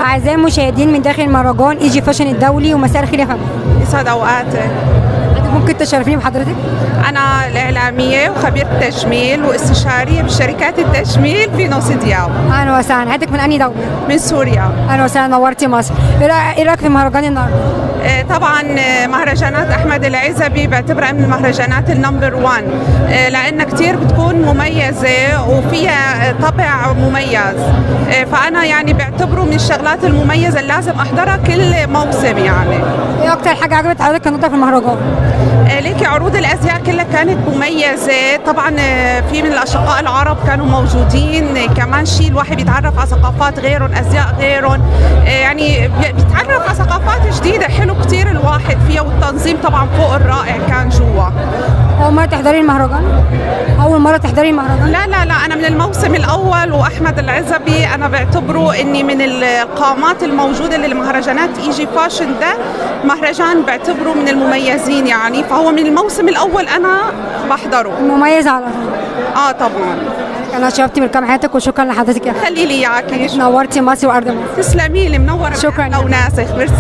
أعزائي المشاهدين من داخل مهرجان ايجي فاشن الدولي، ومساء الخير يا فندم. يسعد اوقاتك. ممكن تشرفيني بحضرتك؟ انا الاعلاميه وخبيره تجميل واستشاريه بشركات التجميل في نص دياب. أهلا وسهلا، حضرتك من أنهي دولة؟ من سوريا. أهلا وسهلا، نورتي مصر. إيه رأيك في مهرجان النهارده؟ طبعا مهرجانات احمد العزبي بعتبرها من المهرجانات النمبر 1 لان كتير بتكون مميزه وفيها طبع مميز، فانا يعني بعتبره من الشغلات المميزه اللي لازم احضرها كل موسم يعني. إيه أكتر حاجة عجبت حضرتك النهارده في المهرجان؟ ليكي عروض الازياء كلها كانت مميزه، طبعا في من الاشقاء العرب كانوا موجودين، كمان شيء الواحد بيتعرف على ثقافات غيرهم، ازياء غيرهم، يعني بيتعرف على ثقافات جديده، حلو كتير الواحد فيها، والتنظيم طبعا فوق الرائع كان جوا. أول مرة تحضري المهرجان؟ أول مرة تحضري المهرجان؟ لا لا لا، انا من الموسم الاول، واحمد العزبي انا بعتبره اني من القامات الموجوده للمهرجانات ايجي فاشن، ده مهرجان بعتبره من المميزين يعني، فهو من الموسم الاول انا بحضره. مميز على طول. طبعا. أنا شرفتي بالكام حياتك، وشكرا لحضرتك يا فندم. خلي لي اياكي. نورتي مصر وأرض مصر. تسلمي لي، منوره. شكراً. وناسخ، ميرسي.